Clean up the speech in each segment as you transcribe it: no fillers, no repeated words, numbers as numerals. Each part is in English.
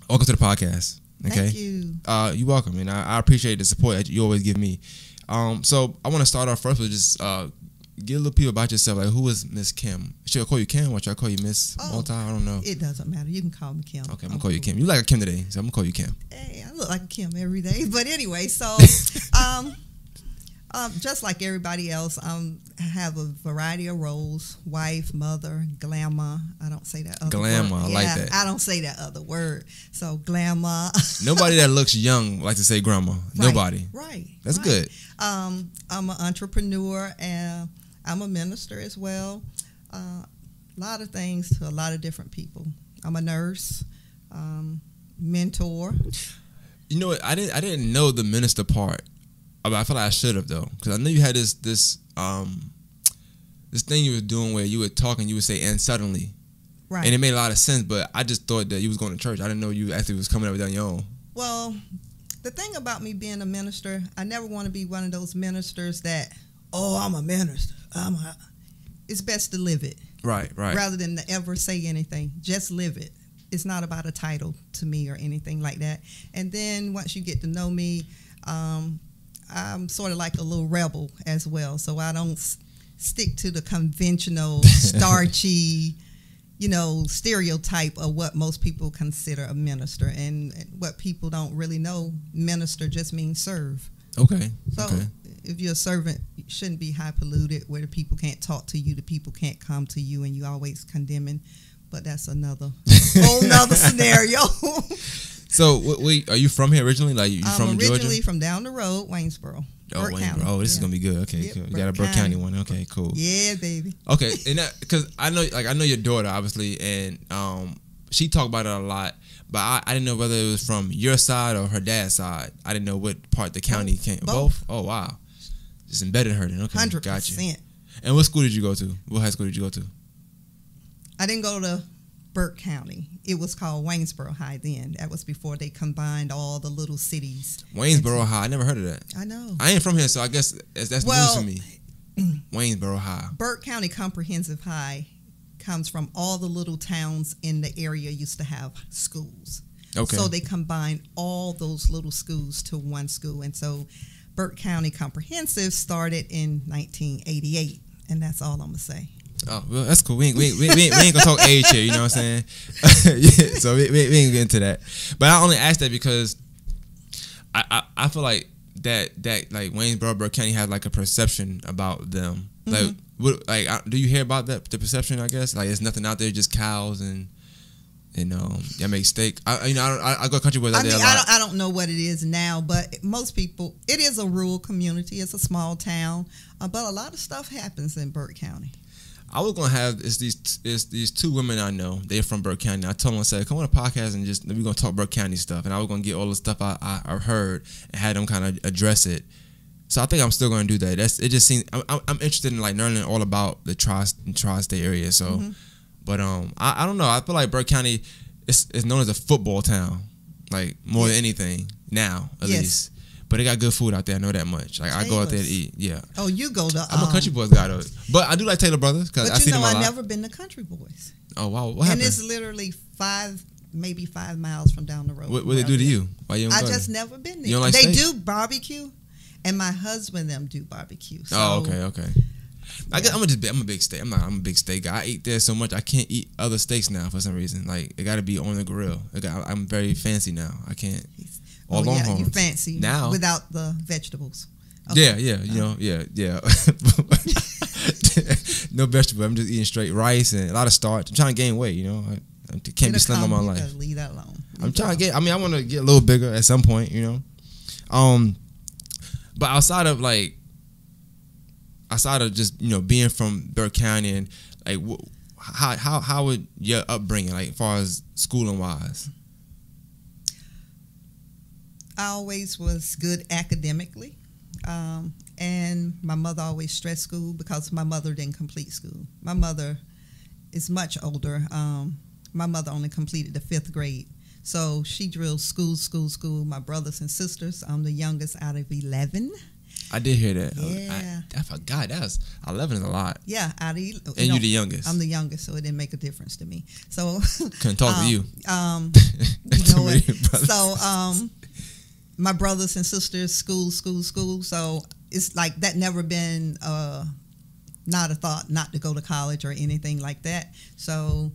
Welcome to the podcast. Okay. Thank you. You're welcome, and I appreciate the support that you always give me. So I want to start off first with just get a little people about yourself. Like, who is Miss Kim? Should I call you Kim, or should I call you Miss Walthour? I don't know. It doesn't matter. You can call me Kim. Okay, I'm gonna call you Kim. You like a Kim today, so I'm gonna call you Kim. Hey, I look like a Kim every day. But anyway, so just like everybody else, I have a variety of roles: wife, mother, glamour. I don't say that other Glamour, word. I like that. I don't say that other word. So glamour. Nobody that looks young like to say grandma. Right, Nobody. Right. That's right. good. I'm an entrepreneur, and I'm a minister as well. A lot of things to a lot of different people. I'm a nurse, mentor. You know what? I didn't know the minister part. I feel like I should have, though, because I knew you had this thing you were doing where you were talking, you would say, and suddenly. Right. And it made a lot of sense, but I just thought that you was going to church. I didn't know you actually was coming up with that on your own. Well, the thing about me being a minister, I never want to be one of those ministers that, I'm a minister. It's best to live it. Right. Rather than to ever say anything. Just live it. It's not about a title to me or anything like that. And then once you get to know me, I'm sort of like a little rebel as well. So I don't stick to the conventional, starchy, stereotype of what most people consider a minister. And what people don't really know, minister just means serve. Okay. So if you're a servant, you shouldn't be high polluted where the people can't talk to you, the people can't come to you, and you always condemning. But that's another whole nother scenario. So, are you from here originally? Like, you from Georgia? I'm originally from down the road, Waynesboro. Burke County. Oh, this is gonna be good. Okay, yep, cool. You got a Burke County one. Okay, cool. Yeah, baby. Okay, and that because I know your daughter obviously, and she talked about it a lot, but I didn't know whether it was from your side or her dad's side. I didn't know what part the county came. Both. Oh wow, just embedded her then. Okay, 100%. Gotcha. And what school did you go to? What high school did you go to? I didn't go to Burke County. It was called Waynesboro High then. That was before they combined all the little cities. Waynesboro High. I never heard of that. I know. I ain't from here, so I guess that's news to me. Waynesboro High. Burke County Comprehensive High comes from all the little towns in the area used to have schools. Okay. So they combined all those little schools to one school. And so Burke County Comprehensive started in 1988. And that's all I'm going to say. Oh, well, that's cool. We ain't gonna talk age here, you know what I'm saying? Yeah, so we ain't get into that. But I only asked that because I feel like that like Waynesboro, Burke County has like a perception about them. Mm-hmm. Like do you hear about that, the perception? I guess like there's nothing out there, just cows and I make steak. I go country boys out there a lot. I don't know what it is now, but most people, it is a rural community. It's a small town, but a lot of stuff happens in Burke County. I was gonna have these two women I know. They're from Burke County. I told them, I said, come on a podcast and we're gonna talk Burke County stuff. And I was gonna get all the stuff I heard and had them kind of address it. So I think I'm still gonna do that. It just seems I'm interested in like learning all about the tri-state area. So, mm-hmm. But I don't know. I feel like Burke County is known as a football town, like more than anything now at least. But they got good food out there. I know that much. Like I go out there to eat. Yeah. Oh, you go to. I'm a Country Boys guy though, but I do like Taylor Brothers because I see them a lot. I've never been to Country Boys. Oh wow, what happened? And it's literally maybe 5 miles from down the road. What they do to you? Why you don't I go just there? never been there. You don't like they steak? do barbecue, and my husband them do barbecue. So, okay. I guess I'm a big steak. I'm a big steak guy. I eat there so much I can't eat other steaks now for some reason. Like it got to be on the grill. I'm very fancy now. I can't. Or Longhorns. You fancy now without the vegetables. Okay. Yeah. No vegetables. I'm just eating straight rice and a lot of starch. I'm trying to gain weight. I can't be slim all my life. Leave that alone. I'm trying to get. I want to get a little bigger at some point. But outside of just being from Burke County and like how would your upbringing like as far as schooling wise? I always was good academically, and my mother always stressed school because my mother didn't complete school. My mother is much older. My mother only completed the 5th grade, so she drilled school. My brothers and sisters. I'm the youngest out of 11. I did hear that. Yeah. I forgot. That was 11 is a lot. Yeah, out of and you're the youngest. I'm the youngest, so it didn't make a difference to me. So couldn't talk to you. You know many brothers? So, my brothers and sisters, school. So it's like that never been not a thought not to go to college or anything like that. So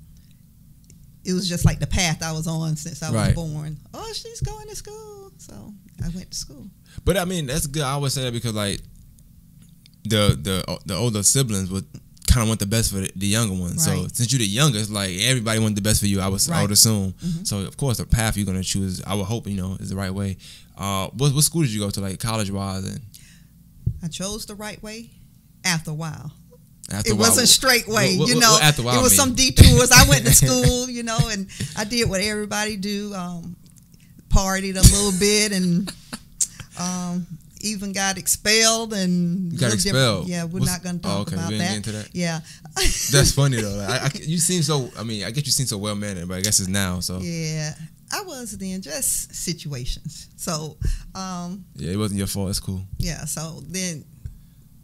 it was just like the path I was on since I was born. Oh, she's going to school. So I went to school. But I mean, that's good. I always say that because like the older siblings would kind of want the best for the younger ones. Right. So since you're the youngest, like everybody wants the best for you. I would assume. Mm-hmm. So of course, the path you're gonna choose, I would hope is the right way. What school did you go to, like college wise? And I chose the right way after a while. It wasn't straight way, what after a while it was mean? some detours. I went to school, and I did what everybody do, partied a little bit, and even got expelled. And you got expelled? Yeah, we're not going to talk about we that. Get into that. Yeah, that's funny though. Like, you seem so. I mean, I guess you seem so well mannered, but I guess it's now. So yeah, I was then, just situations. So yeah, it wasn't your fault. It's cool. Yeah, so then.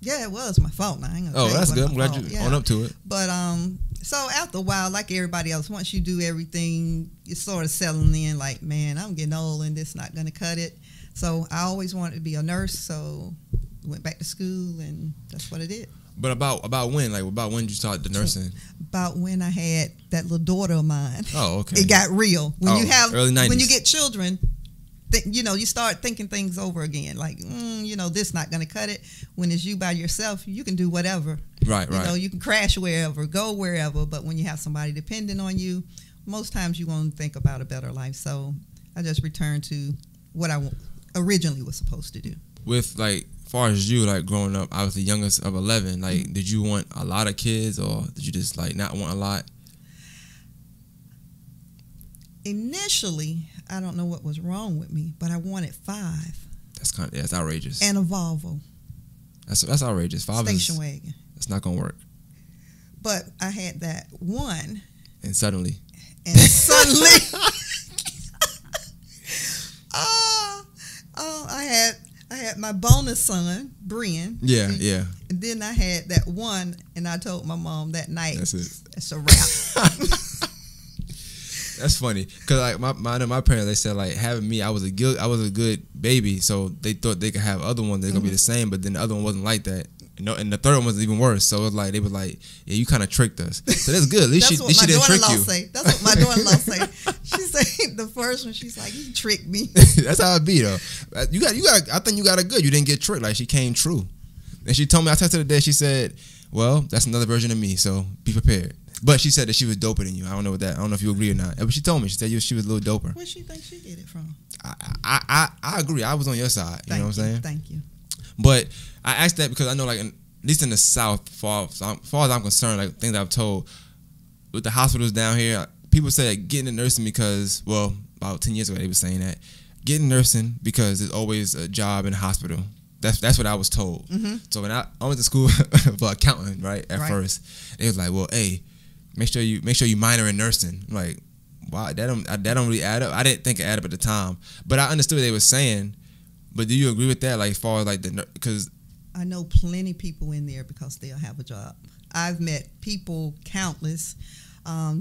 Yeah, it was my fault. I ain't gonna that's good. I'm glad fault. you own up to it. But so after a while, like everybody else, once you do everything, you're sort of settling in. Like, man, I'm getting old, and this not gonna cut it. So I always wanted to be a nurse. So went back to school, and that's what I did. But about when? Like, about when did you start the nursing? About when I had that little daughter of mine. Oh, okay. It got real when you have early 90s. When you get children. You start thinking things over again. Like, this not going to cut it. When it's you by yourself, you can do whatever. Right. You can crash wherever, go wherever. But when you have somebody depending on you, most times you won't think about a better life. So I just returned to what I originally was supposed to do. With, like, far as you, like, growing up, I was the youngest of 11. Like, did you want a lot of kids, or did you just, like, not want a lot? Initially, I don't know what was wrong with me, but I wanted 5. That's outrageous. And a Volvo. That's outrageous. 5 station wagon. That's not gonna work. But I had that one. And suddenly. I had my bonus son, Brian. Yeah. And then I had that one, and I told my mom that night. That's it. That's a wrap. That's funny, cause like my parents, they said like having me, I was a good baby, so they thought they could have other ones they're gonna be the same, but then the other one wasn't like that, and the third one was even worse. So it was like they were like, yeah, you kind of tricked us. So that's good. At least she didn't trick you. That's what my daughter-in-law say. She said the first one, she's like, you tricked me. That's how it be though. You got. I think you got it good. You didn't get tricked. Like she came true, and she told me. I texted her today. She said, well, that's another version of me. So be prepared. But she said that she was doper than you. I don't know if you agree or not. But she told me. She said she was a little doper. Where she think she get it from? I agree. I was on your side. You know what I'm saying? Thank you. But I asked that because I know, like, at least in the South, far as I'm concerned, like things I've told with the hospitals down here, people say like, getting into nursing because, well, about 10 years ago they were saying that getting nursing because there's always a job in the hospital. That's what I was told. Mm-hmm. So when I went to school for accounting, right? At first, they was like, well, hey. Make sure you minor in nursing. I'm like, wow, that don't really add up. I didn't think it added up at the time, but I understood what they were saying. But do you agree with that? Like, as far as like because I know plenty of people in there because they'll have a job. I've met people, countless,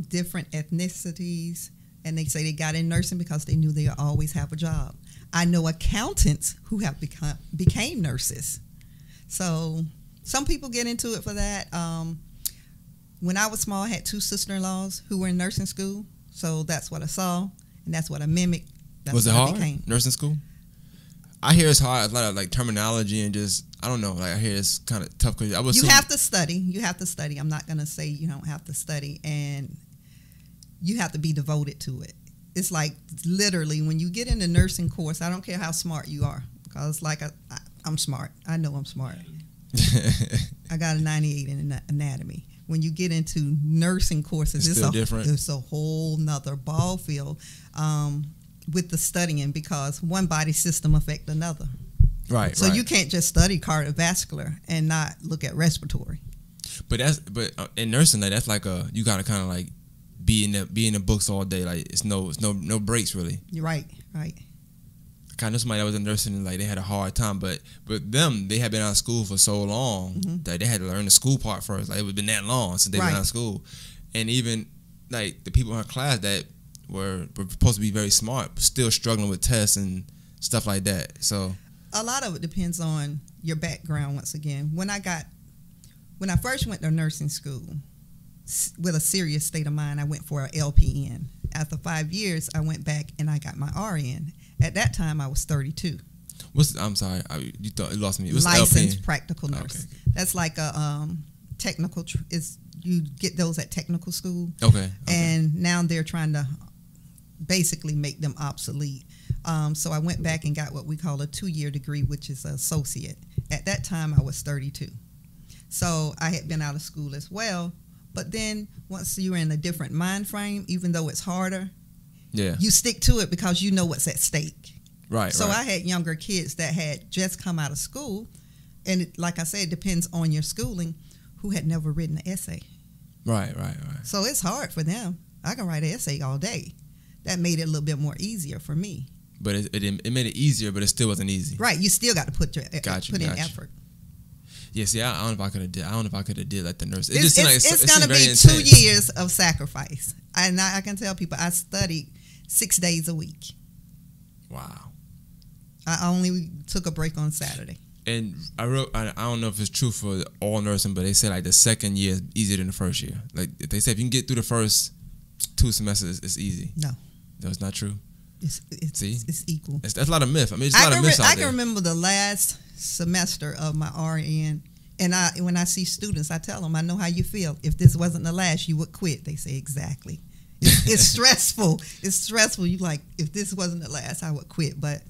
different ethnicities, and they say they got in nursing because they knew they'll always have a job. I know accountants who have became nurses. So some people get into it for that. When I was small, I had 2 sister-in-laws who were in nursing school, so that's what I saw, and that's what I mimicked. Was it hard, nursing school? I hear it's hard, a lot of like terminology and just, I don't know, like I hear it's kind of tough. Cause you have to study. I'm not going to say you don't have to study, and you have to be devoted to it. It's like literally when you get in the nursing course, I don't care how smart you are, because like I'm smart. I know I'm smart. I got a 98 in anatomy. When you get into nursing courses, it's a whole nother ball field with the studying, because one body system affects another. Right. So you can't just study cardiovascular and not look at respiratory. But in nursing, like that's like you gotta kind of like be in the books all day. Like it's no breaks really. You're right. Kind of somebody that was in nursing and like they had a hard time, but them, they had been out of school for so long that they had to learn the school part first. Like it had been that long since they've been out of school, and even like the people in her class that were supposed to be very smart, but still struggling with tests and stuff like that. So a lot of it depends on your background. Once again, when I first went to nursing school with a serious state of mind, I went for an LPN. After 5 years, I went back and I got my RN. At that time, I was 32. I'm sorry, you lost me. What's Licensed LPN? practical nurse. Okay. That's like a technical. You get those at technical school. Okay. And now they're trying to basically make them obsolete. So I went back and got what we call a 2-year degree, which is an associate. At that time, I was 32. So I had been out of school as well. But then once you're in a different mind frame, even though it's harder, you stick to it because you know what's at stake. Right. So I had younger kids that had just come out of school, and like I said, it depends on your schooling, who had never written an essay. Right. So it's hard for them. I can write an essay all day. That made it a little bit more easier for me. But it made it easier, but it still wasn't easy. Right. You still got to put in effort. Yeah, see, I don't know if I could have did like the nurse. It's going to be 2 years of sacrifice. And I can tell people I studied 6 days a week. Wow. I only took a break on Saturday. And I don't know if it's true for all nursing, but they say like the second year is easier than the first year. Like they say if you can get through the first 2 semesters, it's easy. No, it's not true. It's equal. That's a lot of myth. I mean, there's a lot of myths out there. I can remember the last semester of my RN, and when I see students, I tell them, I know how you feel. If this wasn't the last, you would quit. They say, exactly. It's stressful. It's stressful. You like, if this wasn't the last, I would quit. But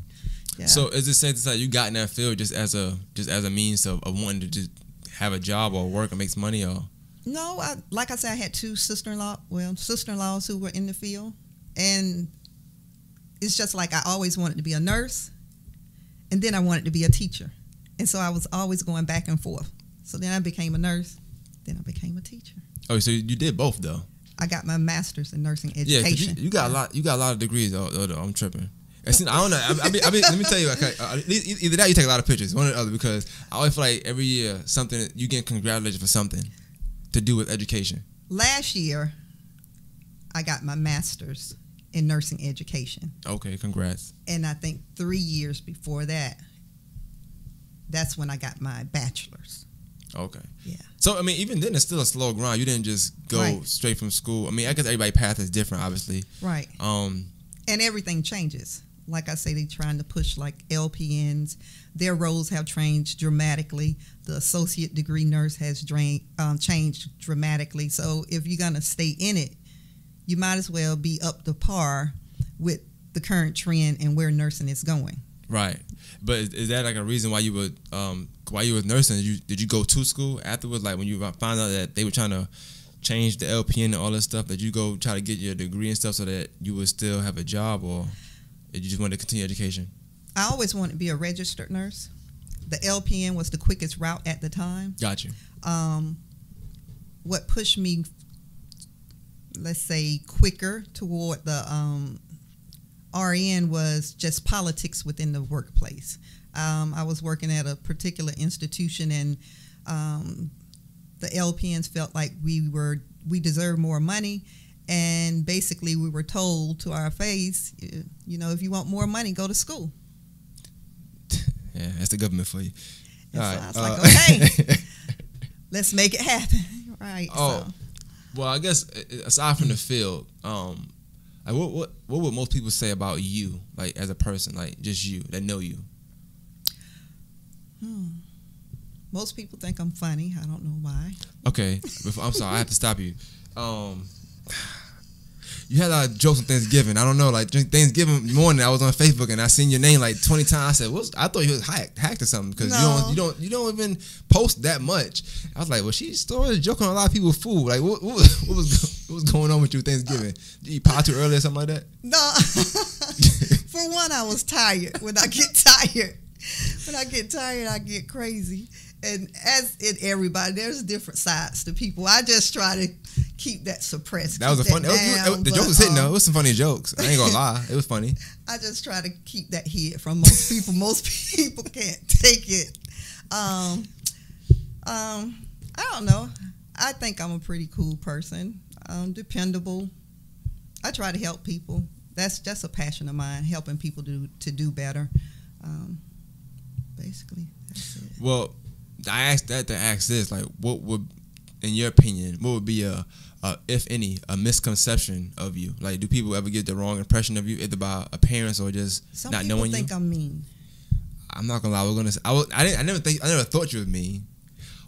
yeah. So is it safe to say you got in that field just as a means of wanting to just have a job or work and make money, or? No, like I said, I had 2 sister-in-laws who were in the field, and it's just like I always wanted to be a nurse, and then I wanted to be a teacher. And so I was always going back and forth. So then I became a nurse, then I became a teacher. Oh, so you did both though? I got my master's in nursing education. Yeah, you got a lot. You got a lot of degrees. I'm tripping. I don't know. I mean, let me tell you. Either that, or you take a lot of pictures, one or the other. Because I always feel like every year you get congratulated for something to do with education. Last year, I got my master's in nursing education. Okay, congrats. And I think 3 years before that, that's when I got my bachelor's. Okay. Yeah. So, I mean, even then, it's still a slow grind. You didn't just go straight from school. I mean, I guess everybody's path is different, obviously. Right. And everything changes. Like I say, they're trying to push like LPNs. Their roles have changed dramatically. The associate degree nurse has changed dramatically. So if you're going to stay in it, you might as well be up to par with the current trend and where nursing is going. Right. But is that like a reason why you were nursing? Did you go to school afterwards? Like when you found out that they were trying to change the LPN and all this stuff, did you go try to get your degree and stuff so that you would still have a job, or did you just want to continue education? I always wanted to be a registered nurse. The LPN was the quickest route at the time. Got you. What pushed me, let's say, quicker toward the RN was just politics within the workplace. I was working at a particular institution, and the LPNs felt like we deserved more money, and basically we were told to our face, if you want more money, go to school. Yeah, that's the government for you. So I was like, okay, let's make it happen. Right. Oh, so. Well, I guess aside from the field, like what would most people say about you, like as a person, like just you that know you? Most people think I'm funny. I don't know why. Okay, I'm sorry. I have to stop you. You had a lot of jokes on Thanksgiving. I don't know, like Thanksgiving morning, I was on Facebook and I seen your name like 20 times. I said, I thght you was hacked or something, because you don't even post that much. I was like, well, she's still joking on a lot of people's food. Like, what was going on with you Thanksgiving? Did you pie too early or something like that? No. For one, I was tired. When I get tired, I get crazy. And as in everybody, there's different sides to people. I just try to keep that suppressed. That was the joke was hitting though. It was some funny jokes. I ain't gonna lie, it was funny. I just try to keep that hid from most people. Most people can't take it. I don't know. I think I'm a pretty cool person. Dependable. I try to help people. That's just a passion of mine, helping people to do better. Basically, that's it. Well, I asked that to ask this, like, what would, in your opinion, what would be if any, a misconception of you? Like, do people ever get the wrong impression of you, either by appearance or just not knowing you? Some people think I'm mean. I'm not gonna lie. We're gonna. I never thought you were mean.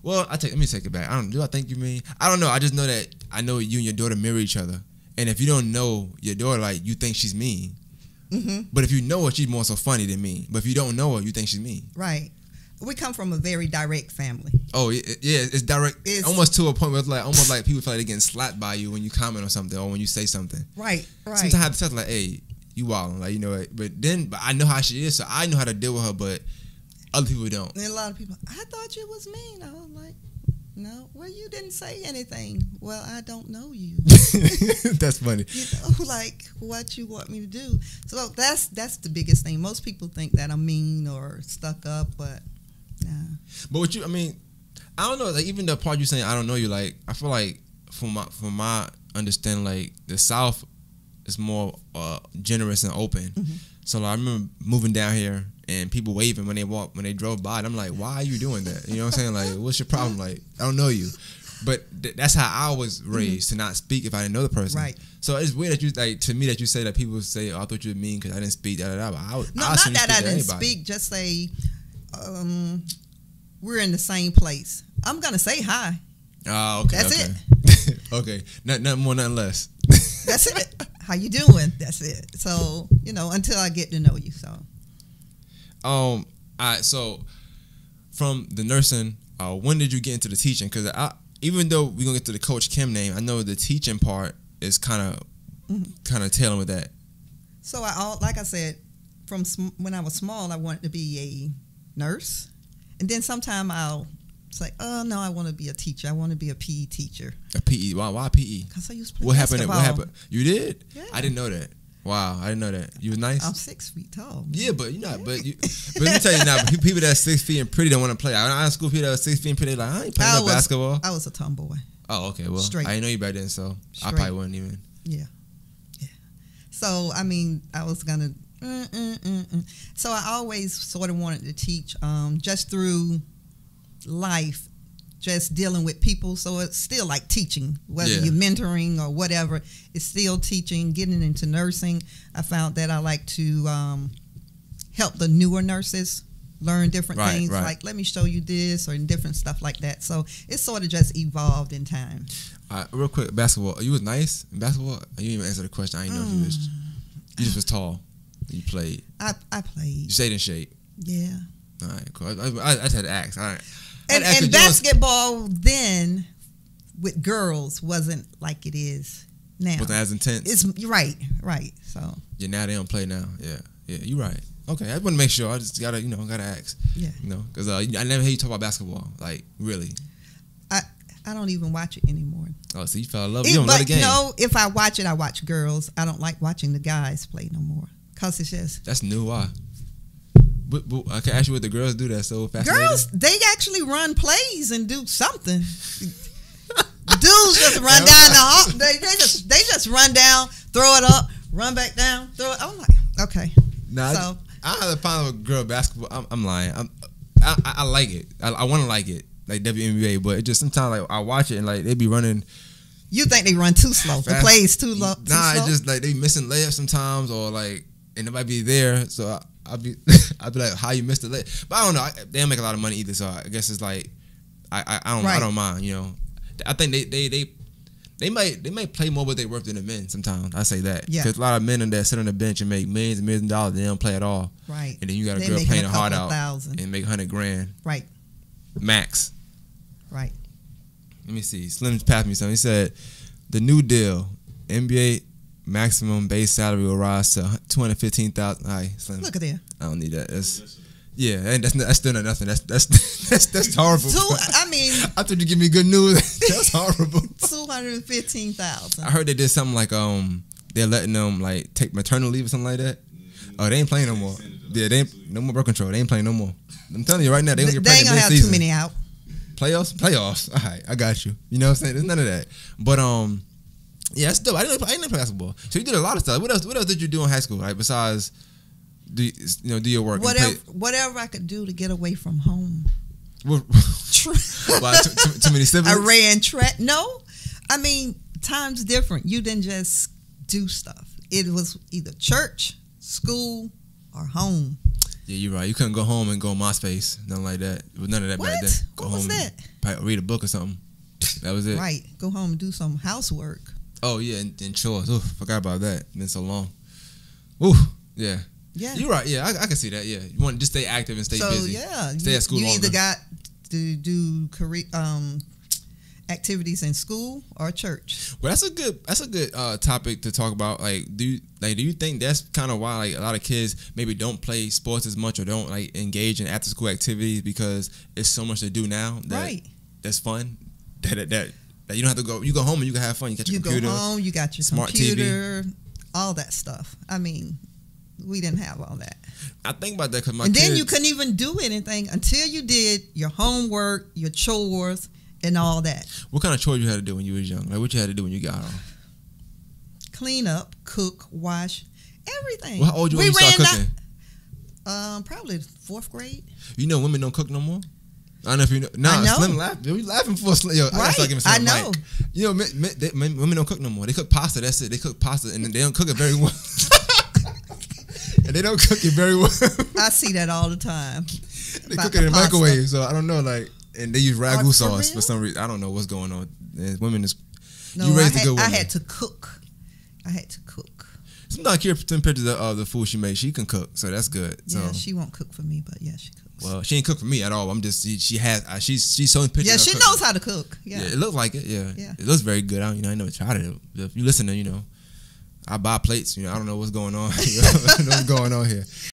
Well, let me take it back. Do I think you mean? I don't know. I just know that I know you and your daughter mirror each other. And if you don't know your daughter, like, you think she's mean. Mm-hmm. But if you know her, she's more so funny than me. But if you don't know her, you think she's mean. Right. We come from a very direct family. Oh, yeah, it's direct. It's almost to a point where it's like, almost like people feel like they're getting slapped by you when you comment on something or when you say something. Right. Sometimes I have to tell like, hey, you wildin', like, you know. But I know how she is, so I know how to deal with her, but other people don't. And a lot of people, I thought you was mean. I was like, no. Well, you didn't say anything. Well, I don't know you. That's funny. You know, like, what you want me to do. So that's the biggest thing. Most people think that I'm mean or stuck up, but nah. But what you, I mean, I don't know. Like, even the part you saying I don't know you, like, I feel like from my understanding, like, the South is more generous and open. Mm-hmm. So like, I remember moving down here and people waving when they drove by. And I'm like, why are you doing that? You know what I'm saying? Like, what's your problem? Like, I don't know you. But that's how I was raised, to not speak if I didn't know the person. Right. So it's weird that you, like, to me, that you say that people say, oh, I thought you were mean because I didn't speak, da da da. But not that I didn't speak. Just say, we're in the same place. I'm gonna say hi. Oh, okay. That's it. Okay. Nothing more, nothing less. That's it. How you doing? That's it. So, you know, until I get to know you. So. All right. So, from the nursing, when did you get into the teaching? Because even though we're gonna get to the Coach Kim name, I know the teaching part is kind of tailing with that. So like I said, from when I was small, I wanted to be a nurse, and then sometime I'll say, oh no, I want to be a teacher. I want to be a PE teacher. A PE? Why PE? Because I used to play basketball. What happened? You did? Yeah. I didn't know that. Wow, I didn't know that. You was nice. I'm 6 feet tall. Yeah, but you're not. But let me tell you now, people that's 6 feet and pretty don't want to play. I school people that are 6 feet and pretty, like, I ain't playing basketball. I was a tomboy. Oh, okay. Well, straight. I didn't know you back then, so straight. I probably wouldn't even. Yeah. So I mean, I was gonna. So I always sort of wanted to teach, just through life. Just dealing with people, so it's still like teaching, whether you're mentoring or whatever. It's still teaching. Getting into nursing, I found that I like to help the newer nurses learn different things. Right. Like, let me show you this, or different stuff like that. So it's sort of just evolved in time. Real quick, basketball. You was nice in basketball. You didn't even answer the question. I didn't know if you was. You just was tall. You played. I played. You stayed in shape. Yeah. All right, cool. I just had to ask. All right. And basketball then with girls wasn't like it is now. Wasn't as intense. It's right. So yeah, now they don't play now. Yeah, you're right. Okay, I want to make sure. I just gotta ask. Yeah, because I never hear you talk about basketball. Like, really. I don't even watch it anymore. Oh, so you fell in love. You don't love the game. No, if I watch it, I watch girls. I don't like watching the guys play no more, cause it's just. That's new. Why? But I can ask you what the girls do that's so fascinating. Girls, they actually run plays and do something. Dudes just run down the hall. They just run down, throw it up, run back down, throw it. I'm like, okay. Nah, so I have a problem with girl basketball. I'm lying. I like it. I want to like it, like WNBA. But it just sometimes, like, I watch it and, like, they be running. You think they run too slow? The play's too low. Nah, it's just like they missing layups sometimes, or like, and nobody be there. So I'll be like, how you missed the layup? But I don't know. They don't make a lot of money either. So I guess it's like, I don't mind. You know, I think they might play more what they worth than the men sometimes. I say that. Yeah. Because a lot of men that sit on the bench and make millions and millions of dollars, they don't play at all. Right. And then you got a girl playing her heart out and make $100,000. Right. Max. Right. Let me see. Slim passed me something. He said, the new deal, NBA maximum base salary will rise to $215,000. All right, Slim. Look at there. I don't need that. That's still not nothing. That's horrible. I mean, I thought you give me good news. That's horrible. $215,000. I heard they did something like they're letting them like take maternal leave or something like that. Oh, they ain't playing no more. Yeah, they ain't no more birth control. They ain't playing no more. I'm telling you right now, they gonna get pregnant ain't gonna have too many out. Playoffs. All right, I got you. You know what I'm saying? There's none of that. But Yeah, that's dope. I didn't play basketball. So you did a lot of stuff. What else did you do in high school? Like besides, do your work? Whatever I could do to get away from home. Why, too many siblings? I ran track. No, I mean time's different. You didn't just do stuff. It was either church, school, or home. Yeah, you're right. You couldn't go home and go on MySpace, nothing like that. It was none of that back then. Go what home was that? And read a book or something. That was it. Right. Go home and do some housework. Oh yeah, and chores. Oh, forgot about that. It's been so long. Ooh, yeah. Yeah. You're right. Yeah, I can see that. Yeah, you want to just stay active and stay busy. Yeah, stay at school you longer. either got to do career activities in school or church. Well, that's a good topic to talk about. Like, do you think that's kind of why like a lot of kids maybe don't play sports as much or don't like engage in after school activities because it's so much to do now that that's fun that you don't have to go. You go home and you can have fun. You got your computer. You go home. You got your smart computer. TV. All that stuff. I mean, we didn't have all that. I think about that because then you couldn't even do anything until you did your homework, your chores, and all that. What kind of chores you had to do when you was young? Like what you had to do when you got home? Clean up, cook, wash, everything. Well, how old you when you started cooking? Probably 4th grade. You know women don't cook no more? I don't know if you know. Nah, Slim laughing. We laughing for Slim. Yo, right. I know. You know, women don't cook no more. They cook pasta. That's it. They cook pasta, and they don't cook it very well. And they don't cook it very well. I see that all the time. They cook it in the microwave, so I don't know. Like, and they use ragu sauce for some reason. I don't know what's going on. And women is you raised a good woman. I had to cook. Sometimes I hear some pictures of the food she made. She can cook, so that's good. Yeah, so. she won't cook for me, but yeah, she cooks. Well, she ain't cook for me at all. I'm just she's showing pictures. Yeah, of she cooking. knows how to cook. Yeah, it looks like it. Yeah, yeah. It looks very good. I never tried it. If you listen to, I buy plates. I don't know what's going on. I don't know what's going on here.